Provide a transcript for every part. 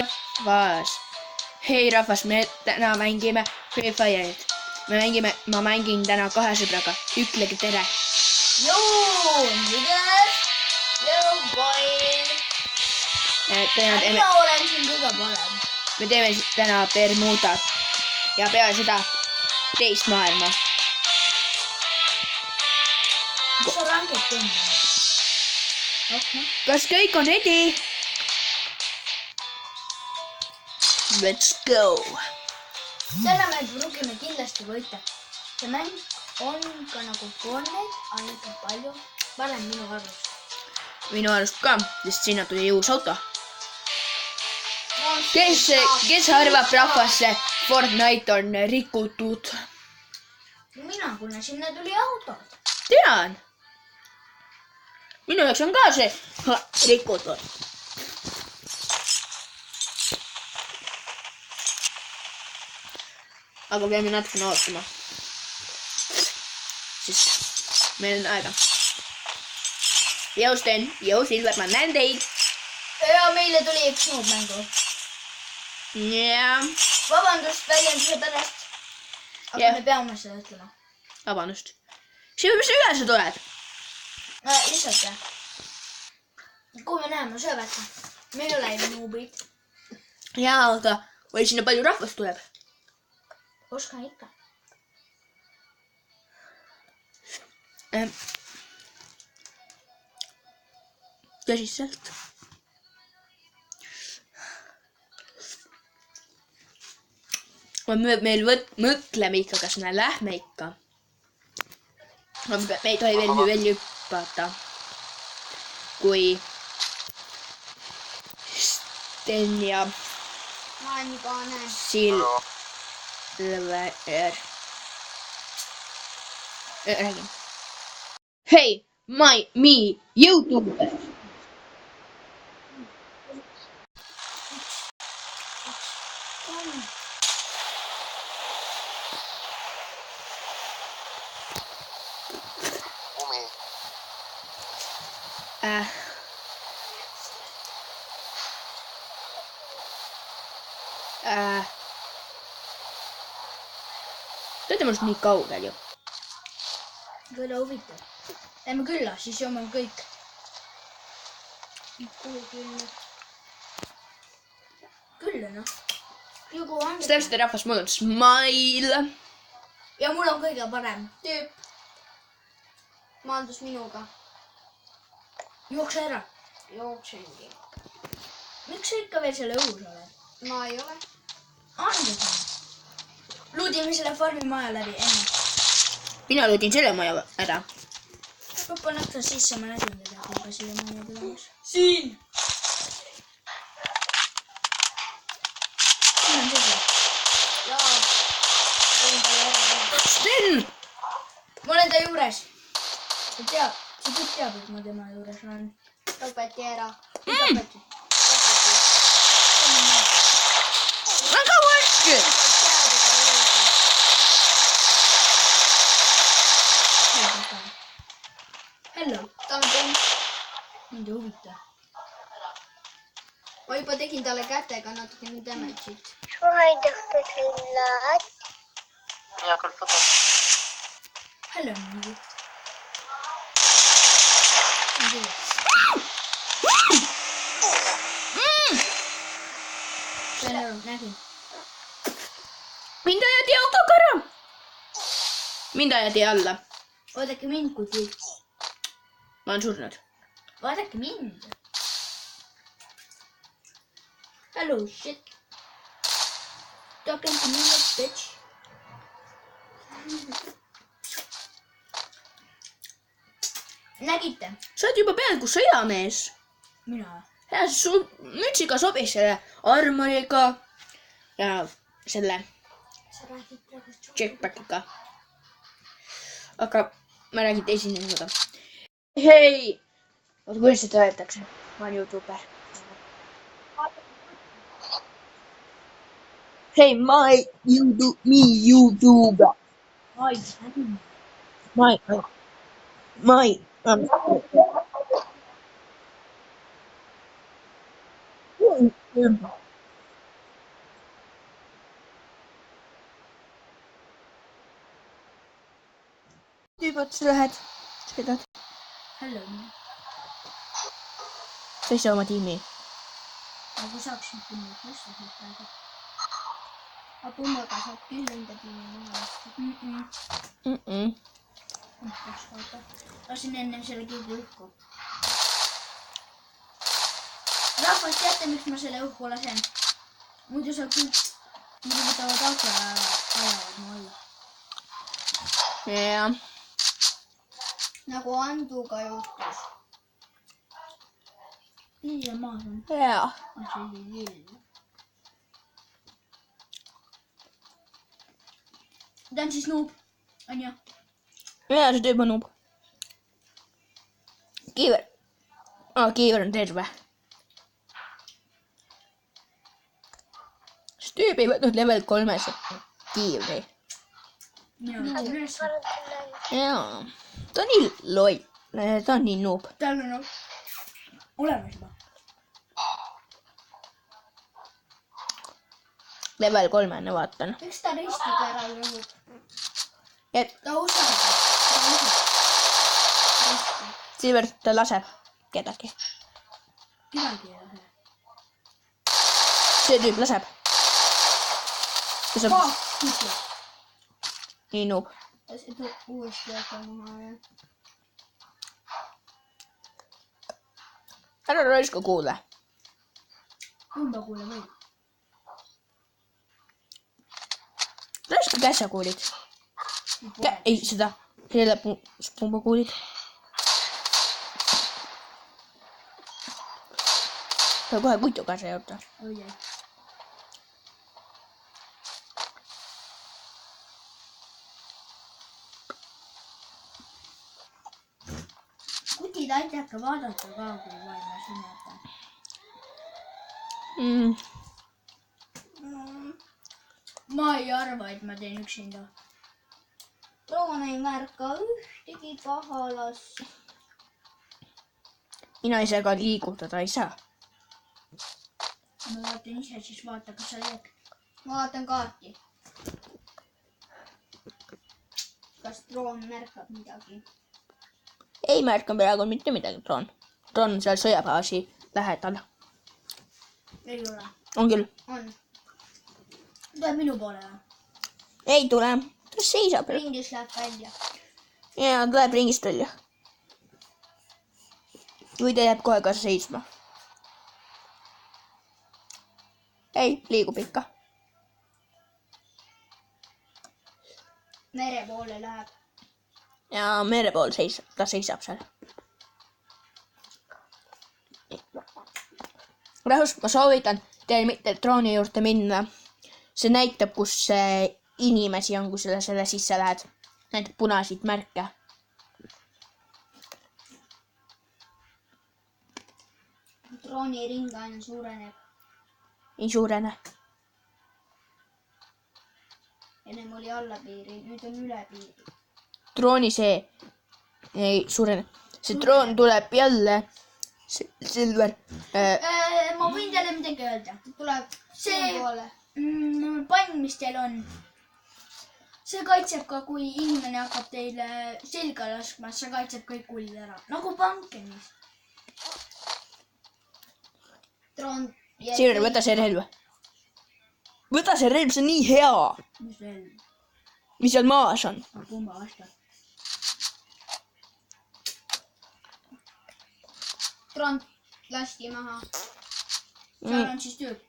rahvas. Hei rahvas, me täna mängime Free Fire'it. Ma mängin täna 2 sõbraga. Ütlegi tere. Joo, niggas. Joo, boy. Mina olen siin kõige parem. Me teeme täna Bermudat ja peale seda teist maailma. Mis sa ranked tundnud? Kas kõik on ready? Let's go! Täna me pruugime kindlasti võita. See mäng on ka nagu Fortnite, aga ikka palju parem minu arust. Minu arust ka, sest sinna tuli uus auto. Kes arvab rahvasse Fortnite on rikutud? Mina, kuna sinna tuli auto. Tean! Minu jaoks on ka see rikutud. Aga peame natukene ootama. Sest meil on aega. Jõu Sten, jõu Silver, ma näen teid. Ja meile tuli üks muud mängu. Ja. Vabandust väljenduse pärast. Aga me peame seda ütlema. Vabandust. Siin mis üle sa tuled? Lihtsalt jah. Kui me näeme sööbeta. Me ei ole ju nuubrid. Jaa, aga või sinna palju rahvast tuleb? Oskan ikka. Tõsiselt. Meil mõtleme ikka, kas me lähme ikka. Me ei tohi veel hüppata. Kui Sten ja Ma on juba näen. Silver. Räägin. Hei, me, YouTuber. Te olete minust nii kaugel ju. Kõige huvitav. Lähme külla, siis joome kõik. Külla noh. Siis täpselt rahvas mul on Smile. Ja mul on kõige parem tüüp. Maandus minuga. Jookse ära. Jooksengi. Miks sa ikka veel selle õhus oled? Ma ei ole. Andus on. Luudime selle farmi maja läbi enne. Mina luudin selle maja ära. Lõppu näktas sisse, ma nägin teda, kui ka selle maja tulemas. Siin! Siin on sisse. Jaa. Sten! Ma olen ta juures. See kõik teab, et ma tema juures olen. Lõpeti ära. Lõpeti. Väga varsti! Hello, ta on tund. Mind ei huvita. Ma juba tegin talle kätega natukene damage'it. Suhaidatud lillad. Ja küll foto. Hello, mingi. Hello, nägin. Mind ajati autoga ära. Mind ajati alla. Vaadake mind, kui tüüp. Ma olen surnud. Vaadake mind. Hello, shit. Talking to me like bitch. Nägite? Sa oled juba peaaegu sõjamees. Mina. Ja sul mütsiga sobis selle armoriga ja selle Sa räägid praegu jetpackiga. Aga ma räägin teise inimesega. Hei! Oota, kuidas seda öeldakse? Ma olen YouTuber. Hei, me YouTuber. otsa lähed? Sõidad? Hello. Sa ei saa oma tiimi. Aga kui saaks nüüd kümme võstas nüüd praegu. Aga Pummaga saab küll enda tiimi maha lasta. Lasin ennem selle keegi õhku. Rahvas, teate, miks ma selle õhku lasen? Muidu saab küll, muidu võtavad auto ja ajavad mu alla. Jah. Nagu Anduga juhtus. Nii maas on. Jaa. Ta on siis noob, on ju? Jaa, see tüüp on noob. Kiiver. Kiiver on terve. See tüüp ei võtnud level 3 kiivri. Mina võtan üles. Jaa. Ta on nii loll. Ta on nii noob. Tal on olemas juba. Level 3 vaatan. Miks ta ristiga ära lõhub? Ta usaldab. Silver, ta laseb kedagi. Kedagi ei lase. See tüüp laseb. Ta saab Tüüpi. nii noob. Ta toob uuesti jätta maha ja... Ära raiska kuule. Kumba kuule võib? Raiska käsakuulid. Ei, seda. Selle pumbakuulid. Ta kohe puitu kaasa juurde. Oi ei. Kutid aitake vaadata ka, kui vaja ma siin jätan. Ma ei arva, et ma teen üksinda. Roon ei märka ühtegi pahalast. Mina ise ka liigutada ei saa. Ma vaatan ise, siis vaata, kas sa leiad. Ma vaatan kaarti. Kas Roon märkab midagi? Ei märka praegu mitte midagi, Tron. Tron seal sõjabaasi lähedal. Ei ole. On küll. On. Tuleb minu poole või? Ei tule. Ta seisab. Ringis läheb välja. Ja ta läheb ringist välja. Või ta jääb kohe ka seisma. Ei, liigub ikka. Mere poole läheb. Ja mere pool seisab. Ta seisab seal. Rahus, ma soovitan teil mitte drooni juurde minna. See näitab, kus inimesi on, kui selle sisse lähed. Näitab punasid märke. Drooni ring aina suureneb. Ei suurene. Ennem oli alla piiri, nüüd on üle piiri. Drooni see ei suurene. See droon tuleb jälle. Silver. Ma võin teile midagi öelda. Tuleb See poole. pann, mis teil on. See kaitseb ka, kui inimene hakkab teile selga laskma, see kaitseb kõik kullid ära. Nagu pankenis. Droon. Silver, võta see relv. Võta see relv, see on nii hea. Mis veel? Mis seal maas on? Pumba vastu. Droon lasti maha. Seal on siis tüüp.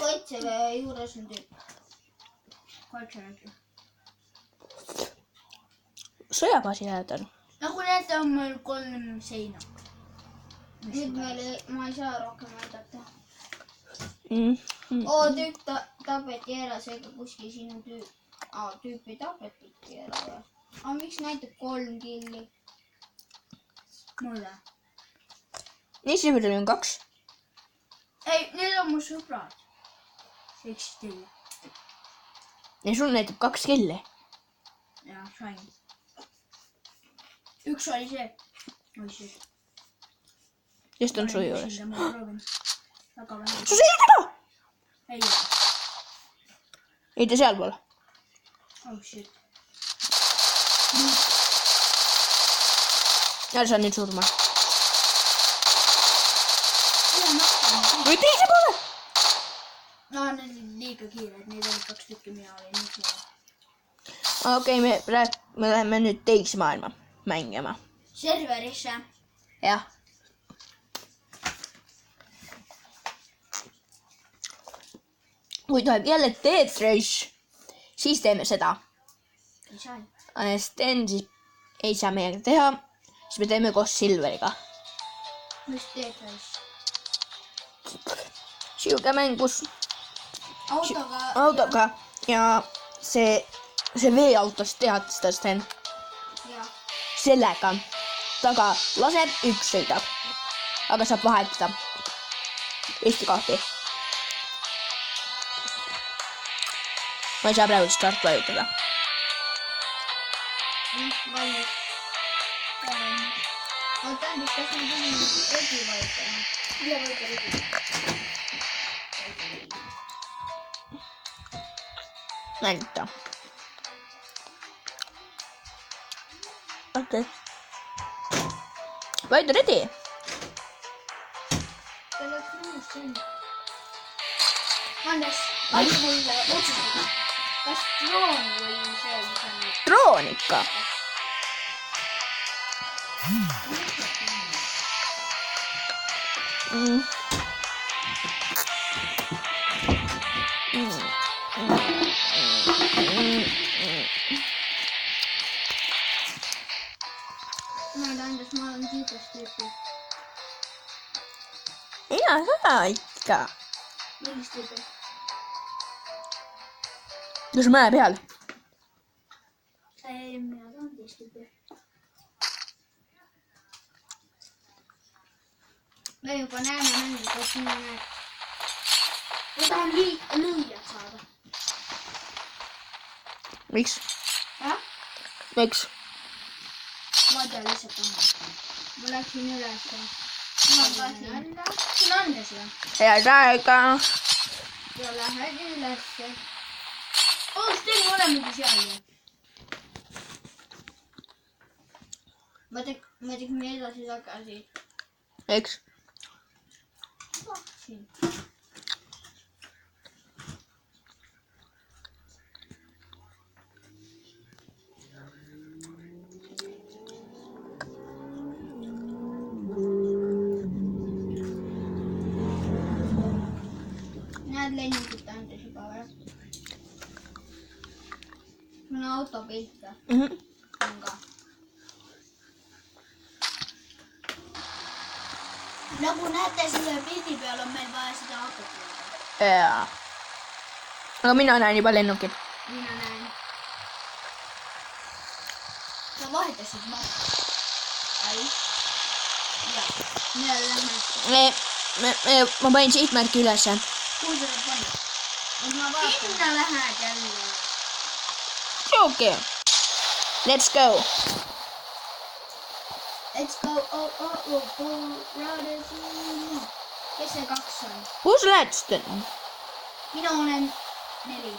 Kaitseväe juures on tüüp. Kaitseväe. Sõjabaasi lähedal. Nagu näete, on meil 3 seina. Nüüd ma ei saa rohkem aidata. Tüüp tapeti ära, seega kuskil sinu tüüp. Tüüpi tapetigi ära või? Miks näitab 3 killi? Mulle. Nii Silveril on 2. Ei, need on mu sõbrad. See eksisteerib. Ja sul näitab 2 killi. Jah, sain. Üks oli see. Oi siis. Just on su juures. Ma proovin. Väga vähe. Su selga! Ei ole. ei ta sealpool. Oh shit. Ära saa nüüd surma. Ühe nahka. Või teise poole. No need olid liiga kiired, neid oli 2 tükki, mina olin nii kiire. Okei, me läheme nüüd teise maailma mängima. Serverisse. Jah. Kui tuleb jälle Death Race, siis teeme seda. Ei saa. Sten siis ei saa meiega teha, siis me teeme koos Silveriga. Mis teed siis? Siuke mängus Autoga. ja see veeautost tead seda Sten. Jah. Sellega taga laseb, üks sõidab. Aga saab vahetada. Eesti kahti. Ma ei saa praegu start vajutada. Valmis. Oota, kas ma tulin regi vajutama? Üle vajuta regi. Näita. Okei. Vajuta ready. See oleks nõus siin. Hannes, aita mulle otsustada. Kas droon või see, mis on nüüd? Droon ikka. Hannes, ma olen kiitos tüüpi. Mina ka ikka. Millist tüüpi? Kus mäe peal? Ei, mina tahan teist tüüpi. Me juba näeme mängu, kas sina näed. Ma tahan lüüjat saada. Miks? Miks? Ma tean lihtsalt tahan. Ma läksin üles. Ma tahtsin anda. Siin Andes või? Head aega. Ja lähed ülesse. Oh, Sten, me olemegi seal ju. Ma tegime edasi tagasi. Miks? Siin. Näed lennukit andes juba või? Mul on autopilt või? On ka. Nagu näete, selle pildi peal on meil vaja seda autot leida. Jaa. Aga mina näen juba lennukit. Mina näen. Sa vahetasid ma. Ai. Jaa. Me lähme. Ma panin sihtmärki ülesse. Kuhu sa pead panna? Sinna lähed jälle. Okay. Let's go. Let's go. Kes see 2 on? Kuhu sa lähed Sten? Mina olen 4.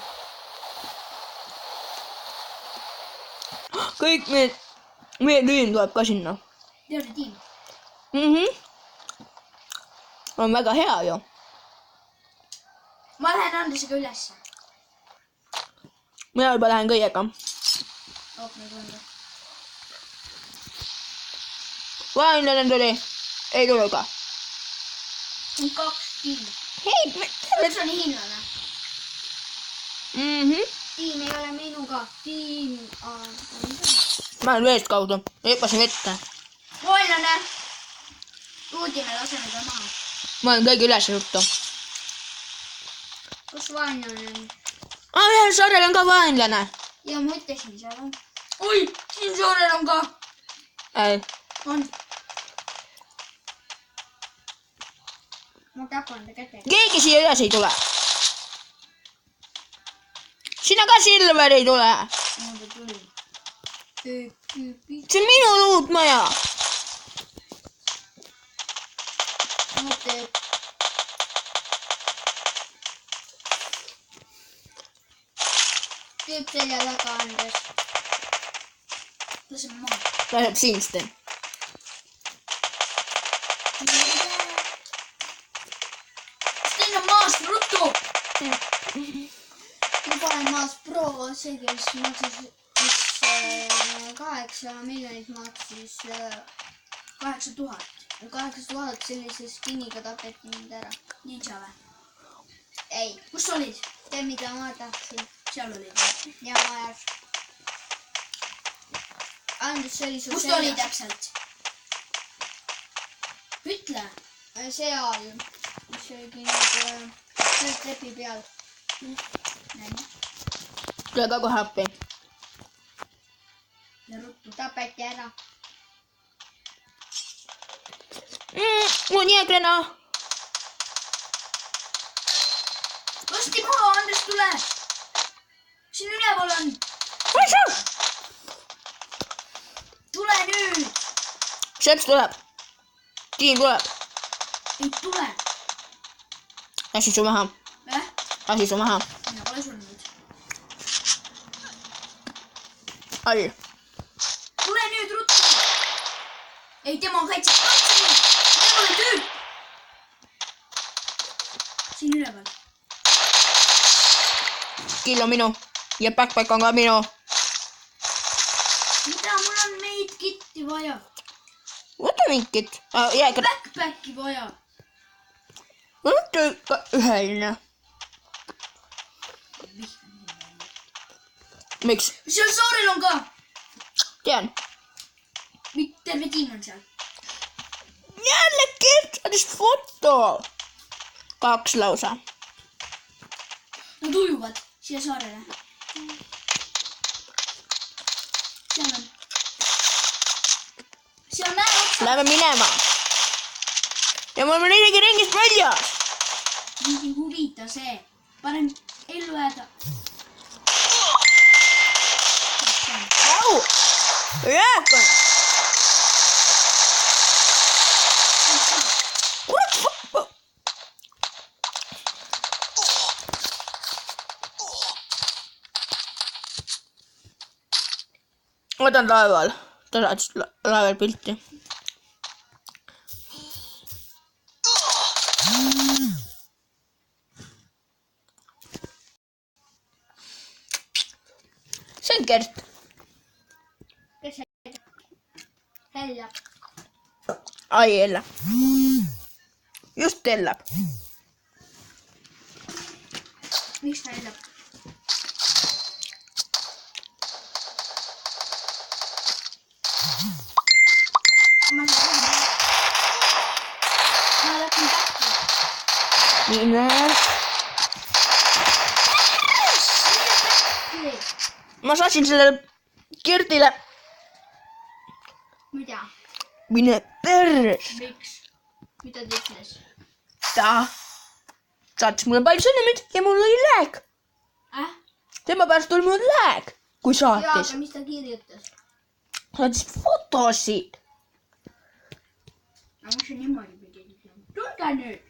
Kõik meie tüün tuleb ka sinna. Terve tiim. On väga hea ju. Ma lähen Andesega ülesse. Mina juba lähen kõigega. Vaenlane tuli. Ei tule ka. On 2 tiimi. Hei, Üks on hiinlane. Tiim ei ole minuga. Tiim on... Ma olen veest kaudu. Hüppasin vette. Vaenlane. Uudime laseme ta maha. Ma olen kõigi üles juttu. Kus vaenlane on? Ühel saarel on ka vaenlane. Ja ma ütlesin seal on. Oi, siin saarel on ka. On. Ma tapan ta kätega. Keegi siia üles ei tule. Sina ka Silver ei tule. Ma ta tuli. See on minu luutmaja. tüüp selja taga Andres. Laseme maha. Läheb sinust teen. Sten on maas, ruttu! Ma panen maas Pro, see, kes maksis 8 miljonit maksis 8000. 8000 sellise skiniga tapeti mind ära. Ninja või? Ei, Kus sa olid? see mida ma tahtsin. Seal olid. Ja majas. Andres, see oli su Kus ta oli täpselt? Ütle. seal, mis oligi nüüd seal trepi peal. Tule ka kohe appi. Ja ruttu. Tapeti ära. Mul on jääkrena. Lasti maha, Andres, tule! Siin üleval on. Tule nüüd! Seps tuleb. Tiim tuleb. Ei tule. Lasi su maha. Lasi su maha. Mina pole surnud. All. Tule nüüd ruttu! Ei, tema on kaitseb. Tema on tüüp! Siin üleval. Kill on minu. Ja backpack on ka minu. Mida? Mul on meid kitti vaja. Võta minkit. Jääkra. Backpacki vaja. Võta ikka üheline. Miks? Seal saarel on ka. Tean. Terve tiim on seal. Jälle kirjutades foto. 2 lausa. Nad ujuvad siia saarele. Seal on. Seal näe otsa. Läheme minema. Ja me oleme isegi ringist väljas. Mind ei huvita see. Parem ellu jääda. Au! Jääkra. Kurat. Võtan laeval. Ta saatis laeval pilti. See on Gert. Kes Hella. Ai, Ella. Just ellab. Miks ta elab? Ma läksin täppi. Mine. Ma saatsin sellele Gertile. Mida? Mine perres. Miks? Mida ta ütles? Ta saatis mulle palju sõnumid ja mul oli lääk. Tema pärast oli mul lääk, kui Jaa, saatis. aga mis ta kirjutas? Saatis fotosid. Aga mis see niimoodi pidi ütlema? Tulge nüüd!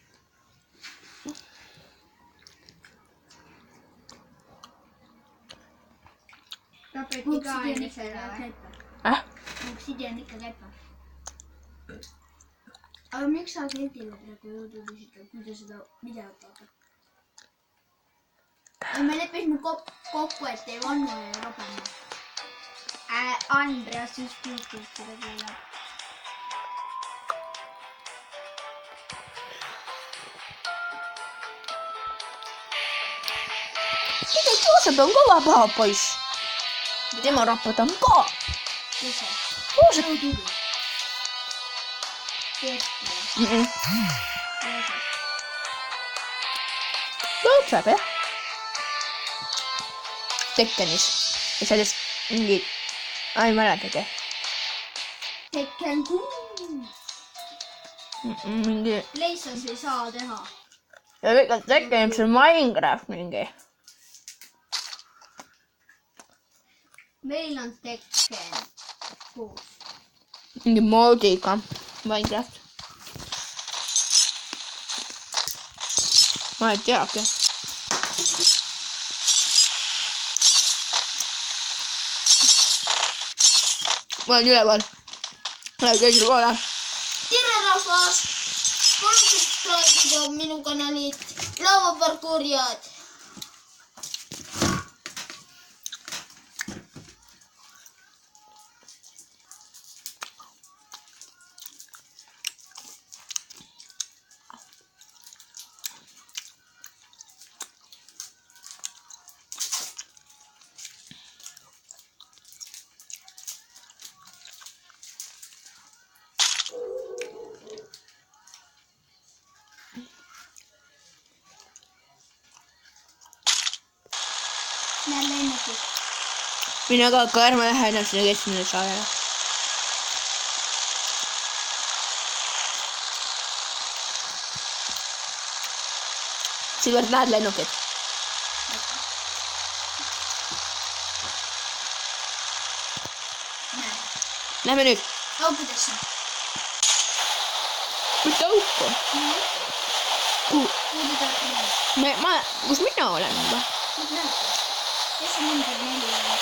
Tapeti ka enne selle või? Obsidian ikka käipa. Aga miks sa Gertile praegu jõudnud ütled, kui ta seda videot vaatab? Me leppisime kokku, et ei vannu ja robema. Andreas just juhtus seda küll. Mida Joosep on kõva paha poiss. Tema raputab ka. Kes see? Joosep. Joosep, jah. Tekkenis. Ja sellest mingi... Ai, mäletagi. Tekken 6. Mingi... Leisas ei saa teha. Ja kõik on Tekkenis on Minecraft mingi. Meil on Tekken 6. Mingi moodiga Minecraft. Ma ei teagi. ma olen üleval. Lähe kõigile poole. tere rahvas! Palun subscribe'iga minu kanalit Lavaparkouriad. Näen lennukit. Mine ka ärme lähe enam sinna keskmine saarele. Silvert, näed lennukit? Näen. Lähme nüüd. Aukudesse. Mitte auku. Kuudu tahab Kus mina olen juba? Nüüd näete. Kes on number 4 on?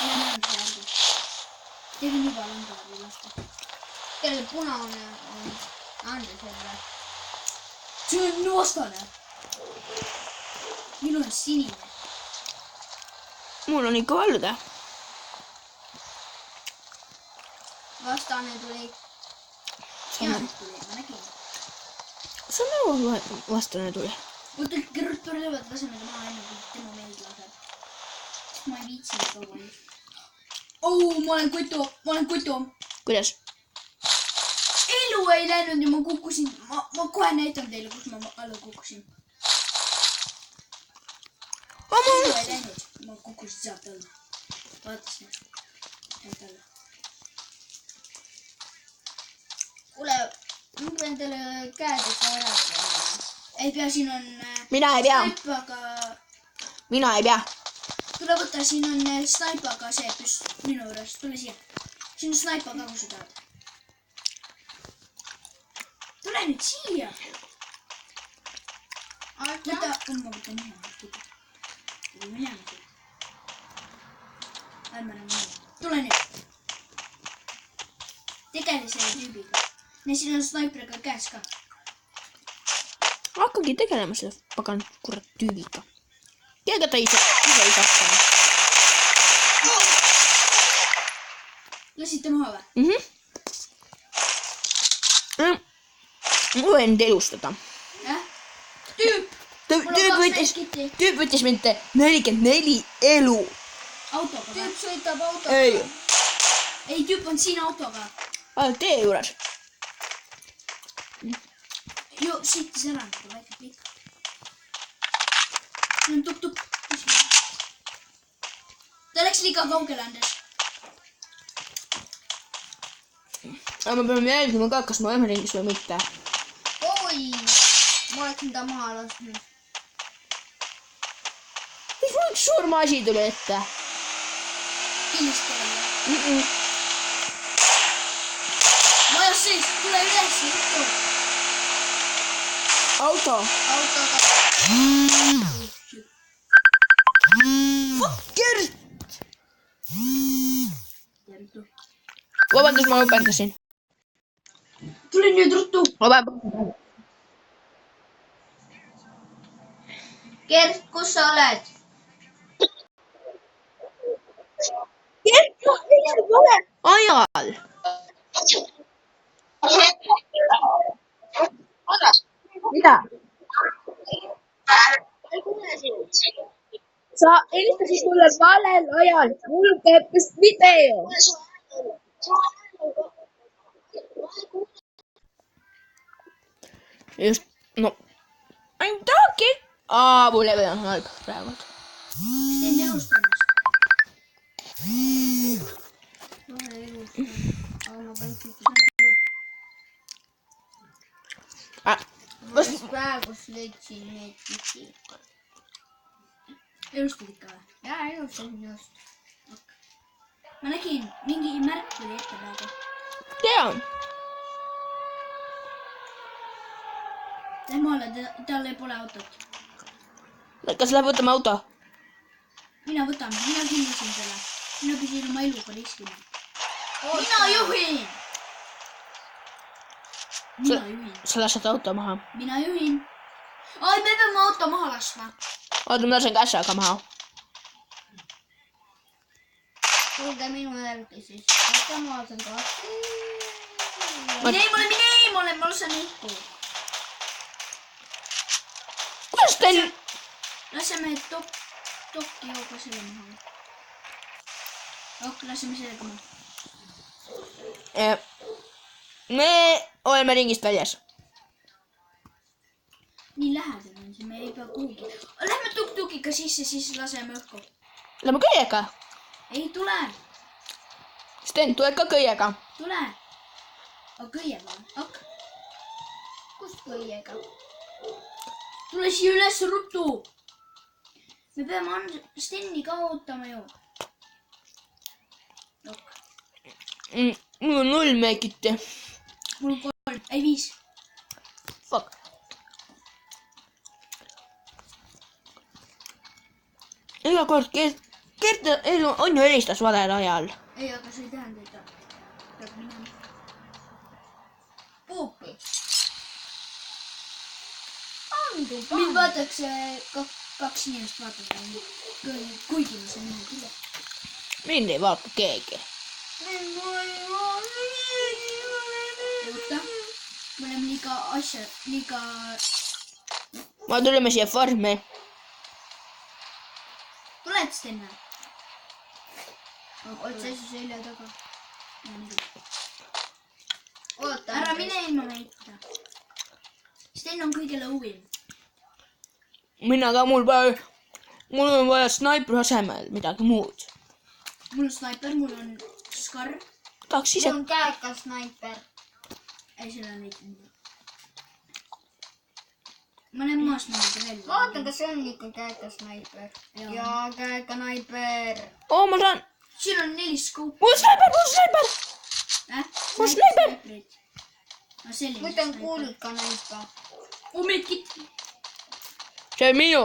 Mina näen praegu. Tegin juba lambada lasta. Kelle punane on anda selle. See on vastane. Minul on sinine. Mul on ikka valge. Vastane tuli. Mina tuli, ma nägin. Kus on nagu vastane tuli? Oota, kõrtu löövad laseme maha enne, kui tema meid laseb. Ma ei viitsi nii kaua nüüd. Ma olen kutu. Kuidas? Elu ei läinud ja ma kukkusin. Ma kohe näitan teile, kus ma alla kukkusin. Elu ei läinud. Ma kukkusin sealt alla. Vaatasin. Sealt alla. Kuule, ma pean teile käed ikka ära tegema. Ei pea, siin on... Mina ei pea. Snaipaga... Mina ei pea. Tule võtta, siin on snaipaga see püst minu juures. Tule siia. Siin on snaipaga, kui sa tahad. Tule nüüd siia. Võta, ma võtan minema. Tule minema siia. Ärme enam minema. Tule nüüd. Tegele selle tüübiga. Ja siin on snaipriga käes ka. Hakkagi tegelema selle pagan kurat tüübiga. Kellega ta ise ei sakkama. Lasite maha või? Ma võin teid elustada. Tüüp! Tüüp võttis mind 44 elu. Autoga või? Tüüp sõitab autoga. Ei. Ei, tüüp on siin autoga. Tee juures. Jo, sõitis ära nagu väike pikk. See on tuk-tuk. Ta läks liiga kaugele andes. Aga me peame jälgima ka, kas ma oleme ringis või mitte. Oi! Ma oleksin ta maha lasknud. Mis mul üks suur maasi tuli ette? Kindlasti oli. Majas sees, tule üles. Auto. Autoga. Gert! Vabandust, ma õpetasin. Tule nüüd ruttu. Gert, kus sa oled? Ajal. Mida? Sa helistasid mulle valel ajal. Mul käib vist video. Just, no. Ma ei tahagi. Mul ei ole halb praegu. Teen elust ennast. Ma olen elus. Aga ma panin Kas praegu leidsin neid tüki. Elustad ikka või? Jaa, elustasin just. Ma nägin, mingi märk tuli ette praegu. tean? Lähme alla, tal ei pole autot. Kas läheb võtame auto? mina võtan, mina kinnisin selle. Mina püsin oma eluga riskima. Mina juhin! Sa lased auto maha. Mina juhin. Ai, me peame auto maha laskma. Oota, ma lasen käsaga maha. Kuulge minu järgi siis. Oota, ma lasen kassi. Mine, ma lasen õhku. Kuidas teil... Laseme tokki jooga selle maha. Ok, laseme sellega maha. Me oleme ringist väljas. Nii lähedal on see, me ei pea kuhugi. Lähme tuk-tukiga sisse, siis laseme õhku. Lähme kõiega. Ei tule. Sten, tuled ka kõiega. Tule. Aga kõiega. Ok. Kust kõiega? Tule siia üles rutu. Me peame Steni ka ootama ju. Ok. Mul on 0 meekitte. Mul on 3, ei 5. Fuck. Iga kord Kerta on ju helistas valel ajal. Ei, aga see ei tähenda, et ta peab minema. Puupi. Mind vaataks kaks inimest vaatavad. Kuigi ma see niimoodi üle. Mind ei vaata keegi. Oota. Me oleme liiga... Ma tulime siia farmi. Tuled Stenna? Oled sa siis selja taga? Oota. Ära mine ilma meita. Sten on kõige lõuim. Mina ka, mul on vaja snaipri asemel midagi muud. Mul on snaiper, mul on skar. Tahaks ise... Mul on käeka snaiper. Ei, selle on leidnud. Ma näen maas niimoodi välja. Vaata, kas on ikka käeka snaiper. Ja käeka snaiper. Oo, ma saan... Siin on 4 skuupi. Mul snaiper! Mul snaiper! Võtan kuulika näipa. Medkit. See on minu.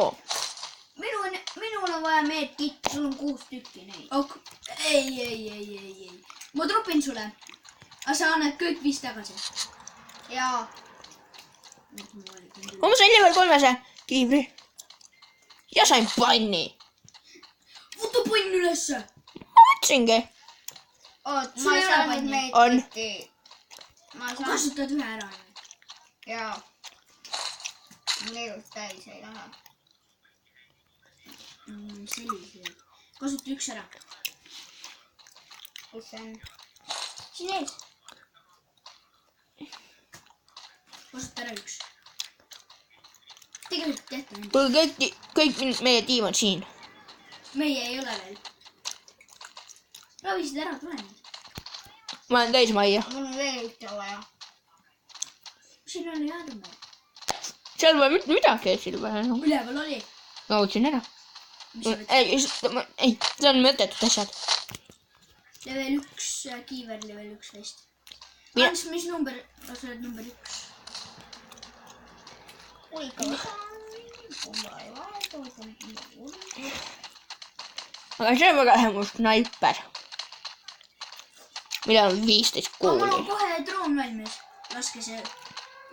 Minul on vaja medkit. Sul on 6 tükki neid. Ei. Ma tropin sulle. Aga sa annad kõik 5 tagasi. Jaa. Ma sain level 3 kiivri. Ja sain panni. Võta pann ülesse. Ma võtsingi. Oot, Sul ma ei ei ole saanud panni? meetriti. Ma saan... Kasutad ühe ära. Jaa. Neelust täis ei lähe. Sellised. Kasuta 1 ära. Kus see on? Siin ees. Kasuta ära 1. Tegelikult tehta. Kõik meie tiim on siin. Meie ei ole veel. Ravisid ära, tule nüüd. Ma olen täis majja. Mul on veel ühte vaja. Siin oli jäädumine. Seal pole mitte midagi, Silver. Üleval oli. Ma võtsin ära. Ei, see on mõttetud asjad. Level 1 kiiver, level 1 vest. Mina- Hans, mis number? Sa oled number 1. Aga see on väga hea mu snaiper. Millal on 15 Mul on kuuli. kohe droon valmis. Laske see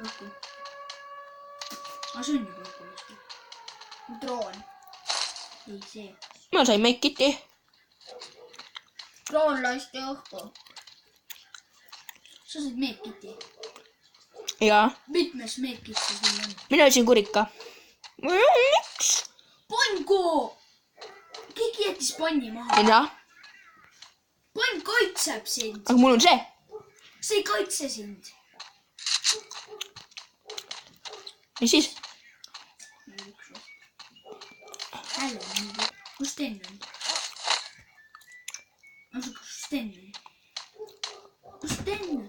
õhku. See on juba õhku laske. Droon. Ei, see. Ma sain meikiti. Droon lasti õhku. Sa said meedkiti. Ja Mitmes meedkit see sul on? mina ütlesin kurika. Miks? Pango! Keegi jättis panni maha. Ja, Pann kaitseb sind. aga mul on see. See ei kaitse sind. Ja siis? Kus Sten on? Kus Sten on? Kus Sten on?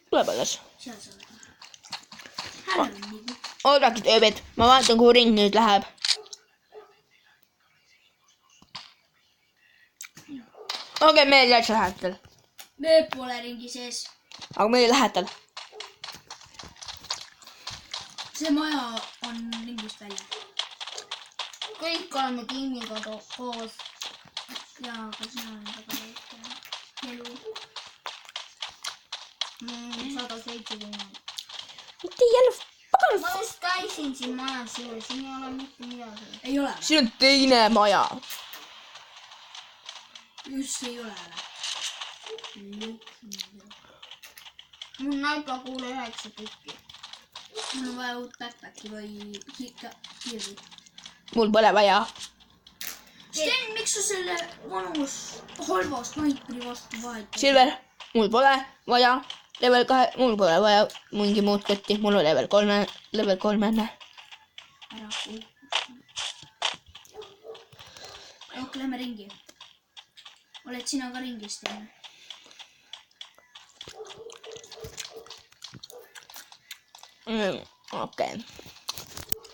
Tuleb alles. Seal sa oled. Hääl on nagu. Oodake tööbed. Ma vaatan, kuhu ring nüüd läheb. Okei, meil jäi lähedal. Me pole ringi sees. Aga meil lähedal. See maja on ringist välja. kõik oleme tiimiga koos. Jaa, aga sina olen väga väike. Elu. 170. Mitte jälle pagan. Ma just käisin siin majas juures, siin ei ole mitte midagi. Ei ole. Siin on teine maja. Just ei ole. Mul näitab kuule 9 tükki. Mul on vaja uut backpacki või kiirri. Mul pole vaja. Sten, miks sa selle vanus halva snaipri vastu vahetad? Silver, mul pole vaja. Level 2, mul pole vaja mingi muud kotti. Mul on level 3 enne. Ära kuhu. Ok, lähme ringi. Oled sina ka ringis teine? Okei.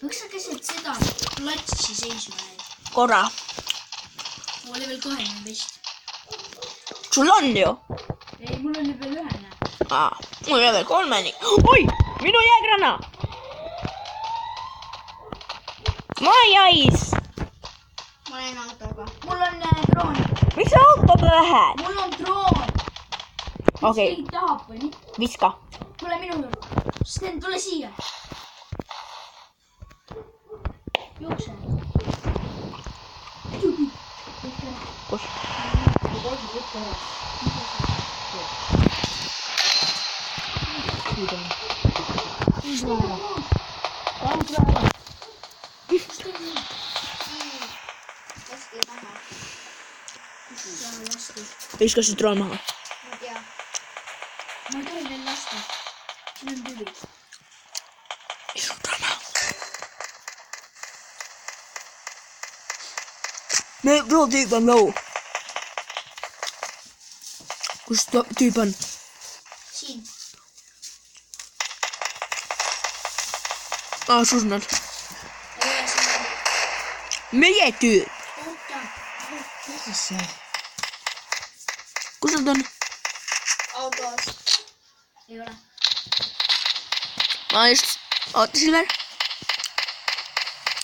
Miks sa keset seda platsi seisma jäid? Korra. Ma level 2 vist. Sul on ju? Ei, mul on level 1. Mul on level 3 nii. Oi, minu jäägrana. Mais. Ma lähen autoga. Mul on droon. Miks sa autoga lähed? Mul on droon. Okei. Keegi tahab või nii? Viska. Tule minu juurde. Sten, tule siia. Jookse. Kus? Viska see droon maha. Ma tea. Ma ei tohi veel lasta. Siin on tüvi. Viska droon maha. Meie tüüp on low. Kus tüüp on? Siin. Surnud. Ei ole siin. Meie tüüp. Oota. Kus nad on? Autos. Ei ole. Ma just ootasin veel.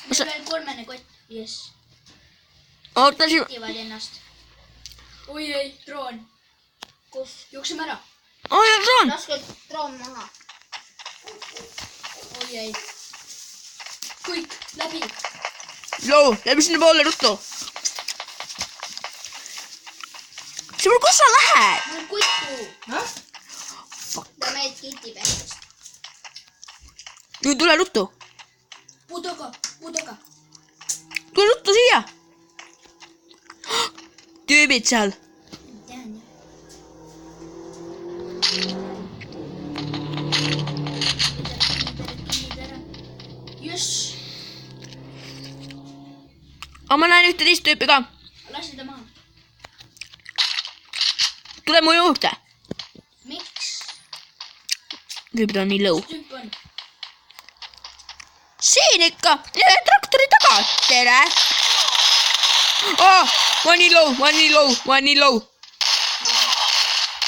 Level 3 kott. Yes. Ootasin. Tiivad ennast. Oi ei, droon. Kus? Jookseme ära. Oi, droon. Laske droon maha. Oi ei. Kõik, läbi. Low, läbi sinna poole ruttu. Sõbr, kus sa lähed? Mul on kuttu. Ja meid kitib ennast. Nüüd tule ruttu. Puu taga, puu taga. Tule ruttu siia. Tüübid seal. Tean jah. Jüss. Aga ma näen ühte teist tüüpi ka. Lasi ta maha. Tule mu juurde. Miks? Tüübid on nii low. Tüüp on. Siin ikka. Traktori taga. Tere. Ma nii low.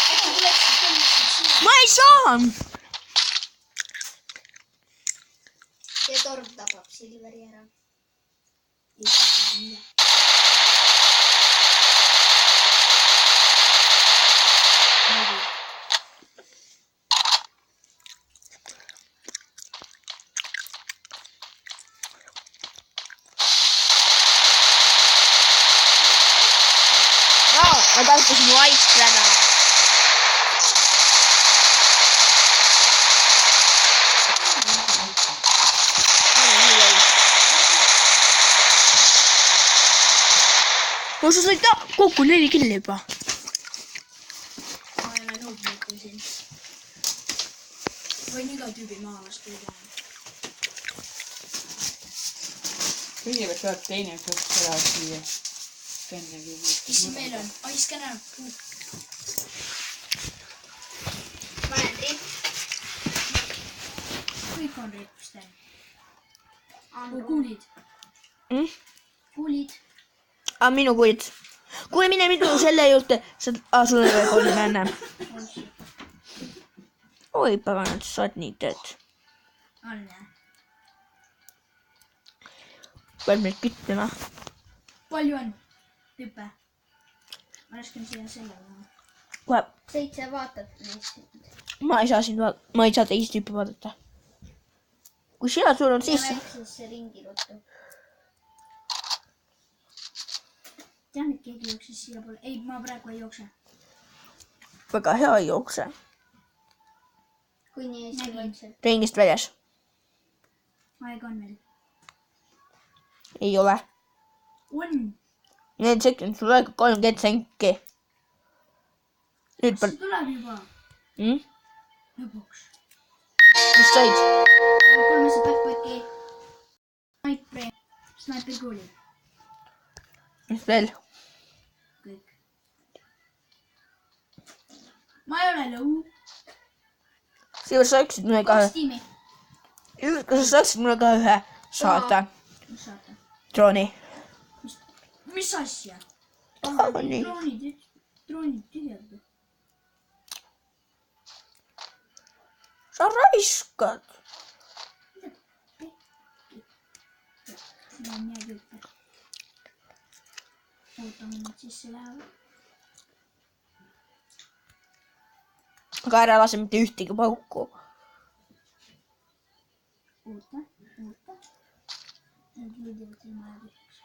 Äkki tuleksid tõmbasid siia. Ma ei saa. See torm tapab Silveri ära. Ma tahtsin White täna. Sa said kokku 4 killi juba. Ma ei ole nõudnud kui siin. Võin iga tüübi maha lasta üle. Kõigepealt tuleb teine kõht ära siia. Mis siin meil on? Ai, skänner. Ma olen ripp. Kõik on ripp, Sten. Kuulid? Kuulid? Minu kuid. Kuule, mine minu selle juurde. Sul on veel 3 enne. Oi, paganad, sa oled nii tööd. On jah. pead meid küttima. Palju on tüpe? Ma lasken siia selle peale. Kohe, 7 vaatad neist. ma ei saa teist tüüpi vaadata. Kui sina surnud Ja sisse. väiksesse ringi ruttu. Tean, et keegi jooksis siia poole. Ei, ma praegu ei jookse. Väga hea ei jookse. Kuni Eesti vaikselt. Ringist väljas. Aega on veel. Ei ole. On. Need sekund, sul aega 30 senki. Nüüd See tuleb juba. Lõpuks. Mis said? 300 backpacki. Sniper kooli. Mis veel? Kõik. Ma ei ole lõu. Siivas, sa saaksid mulle ka 2 tiimi. kas sa saaksid mulle ka ühe saata Mis saate? drooni? Mis asja? Drooni. Droonid tühjad. Sa raiskad. Mul on nii tüüpe. Ootame nüüd sisse lähevad. Aga ära lase mitte ühtegi pauku. Oota. Need võidivad ilma läbiseks.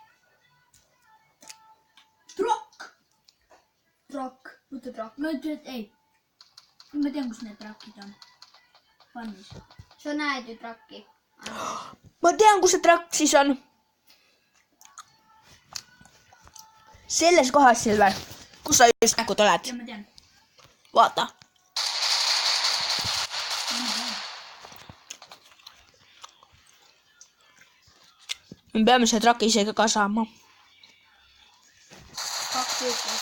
Trokk! Võta trokk. Ma ütlen, et ei. Ma tean, kus need trakid on. Pannis. Sa näed ju trakki. Ma tean, kus see trakk siis on. Selles kohas, Silver, kus sa just näkud oled. Ja ma tean. Vaata. Me peame selle traki isegi ka saama. 2 tüüpi.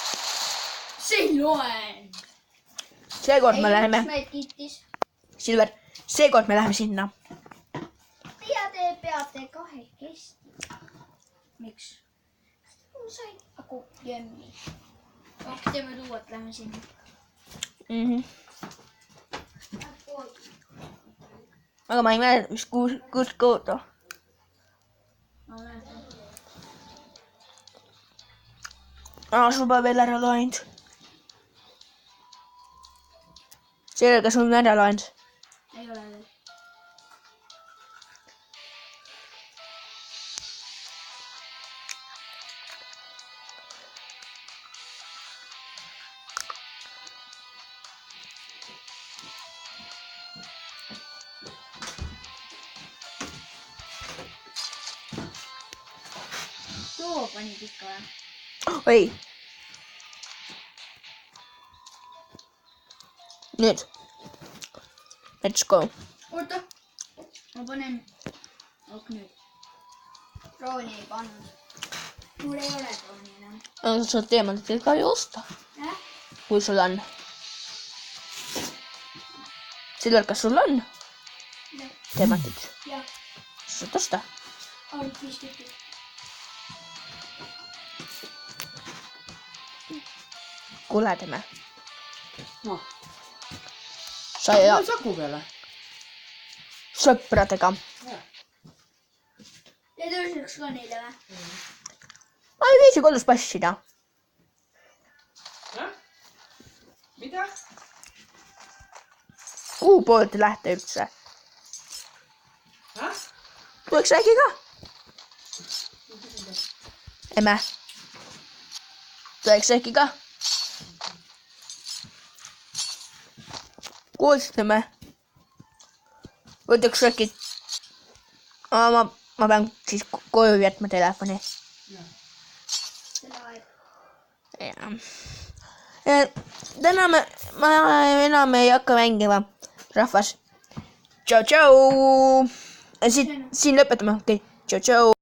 See ei loe. Seekord me läheme, meid kittis. Silver, seekord me läheme sinna. Ja te peate kahekesti. Miks? Ma sain nagu jõmmi. Teeme tuuat, lähme sinna. Aga ma ei mäleta, mis kus kohta. Sul pole veel ära loenud. Sellega sul on ära loenud. Ei ole veel. Too panid ikka või? Oi. Nüüd. Let's go. Oota. Ma panen. Ok nüüd. Drooni ei pannud. Mul ei ole drooni enam. Aga sa saad teemantid ka ju osta, kui sul on. Silver, kas sul on teemantid? Jah. Sa saad osta. Ainult 5 tükki. Kuule, teeme. Noh, Sa ja saku peale. sõpradega. Te tõuseks ka neile või? Ma ei viisi kodus passida. Mida? Kuhu poole te lähete üldse? Tuleks äkki ka? Emme. Tuleks äkki ka? Kuulsite me? Võtaks äkki... Ma pean siis koju jätma telefoni. Täna ma enam ei hakka mängima. Rahvas. Tšau, tšau. Siin lõpetame. Okei. Tšau, tšau.